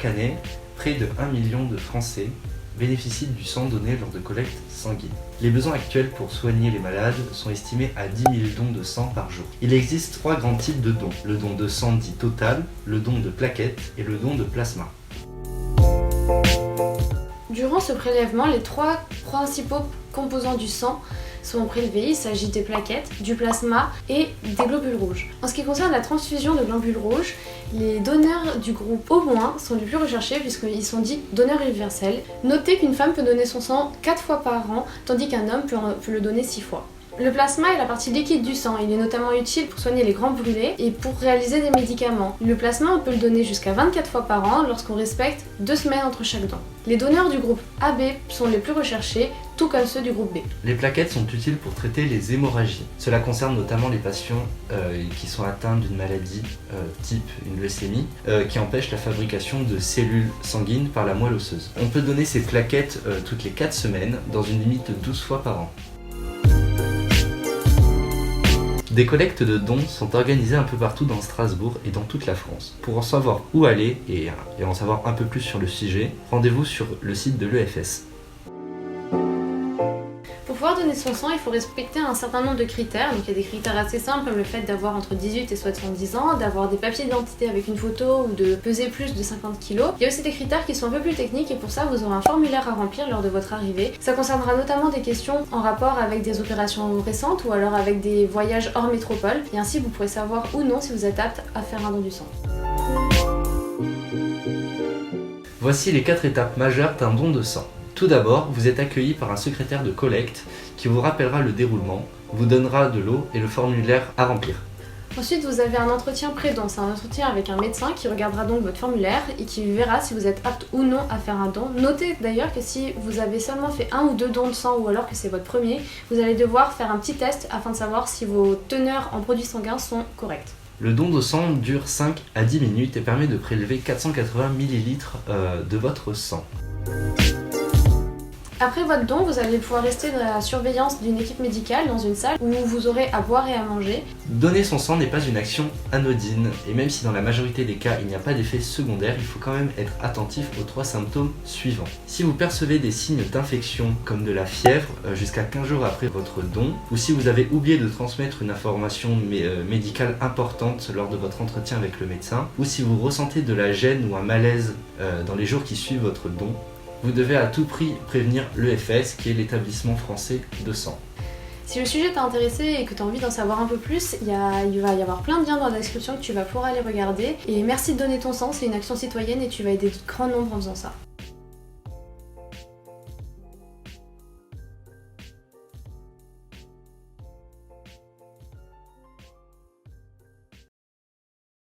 Chaque année, près de 1 million de Français bénéficient du sang donné lors de collectes sanguines. Les besoins actuels pour soigner les malades sont estimés à 10 000 dons de sang par jour. Il existe 3 grands types de dons. Le don de sang dit total, le don de plaquettes et le don de plasma. Durant ce prélèvement, les 3 principaux composants du sang sont prélevés. Il s'agit des plaquettes, du plasma et des globules rouges. En ce qui concerne la transfusion de globules rouges, les donneurs du groupe O- sont les plus recherchés puisqu'ils sont dits donneurs universels. Notez qu'une femme peut donner son sang 4 fois par an, tandis qu'un homme peut le donner 6 fois. Le plasma est la partie liquide du sang. Il est notamment utile pour soigner les grands brûlés et pour réaliser des médicaments. Le plasma, on peut le donner jusqu'à 24 fois par an lorsqu'on respecte 2 semaines entre chaque don. Les donneurs du groupe AB sont les plus recherchés, tout comme ceux du groupe B. Les plaquettes sont utiles pour traiter les hémorragies. Cela concerne notamment les patients qui sont atteints d'une maladie type une leucémie qui empêche la fabrication de cellules sanguines par la moelle osseuse. On peut donner ces plaquettes toutes les 4 semaines dans une limite de 12 fois par an. Des collectes de dons sont organisées un peu partout dans Strasbourg et dans toute la France. Pour en savoir où aller et en savoir un peu plus sur le sujet, rendez-vous sur le site de l'EFS. Pour pouvoir donner son sang, il faut respecter un certain nombre de critères. Donc il y a des critères assez simples comme le fait d'avoir entre 18 et 70 ans, d'avoir des papiers d'identité avec une photo ou de peser plus de 50 kg. Il y a aussi des critères qui sont un peu plus techniques et pour ça vous aurez un formulaire à remplir lors de votre arrivée. Ça concernera notamment des questions en rapport avec des opérations récentes ou alors avec des voyages hors métropole et ainsi vous pourrez savoir ou non si vous êtes apte à faire un don du sang. Voici les 4 étapes majeures d'un don de sang. Tout d'abord, vous êtes accueilli par un secrétaire de collecte qui vous rappellera le déroulement, vous donnera de l'eau et le formulaire à remplir. Ensuite, vous avez un entretien pré-don. C'est un entretien avec un médecin qui regardera donc votre formulaire et qui verra si vous êtes apte ou non à faire un don. Notez d'ailleurs que si vous avez seulement fait 1 ou 2 dons de sang ou alors que c'est votre premier, vous allez devoir faire un petit test afin de savoir si vos teneurs en produits sanguins sont correctes. Le don de sang dure 5 à 10 minutes et permet de prélever 480 ml de votre sang. Après votre don, vous allez pouvoir rester dans la surveillance d'une équipe médicale dans une salle où vous aurez à boire et à manger. Donner son sang n'est pas une action anodine et même si dans la majorité des cas il n'y a pas d'effet secondaire, il faut quand même être attentif aux 3 symptômes suivants. Si vous percevez des signes d'infection comme de la fièvre jusqu'à 15 jours après votre don, ou si vous avez oublié de transmettre une information médicale importante lors de votre entretien avec le médecin, ou si vous ressentez de la gêne ou un malaise dans les jours qui suivent votre don, vous devez à tout prix prévenir l'EFS qui est l'établissement français de sang. Si le sujet t'a intéressé et que tu as envie d'en savoir un peu plus, il va y avoir plein de liens dans la description que tu vas pouvoir aller regarder. Et merci de donner ton sang, c'est une action citoyenne et tu vas aider de grands nombres en faisant ça.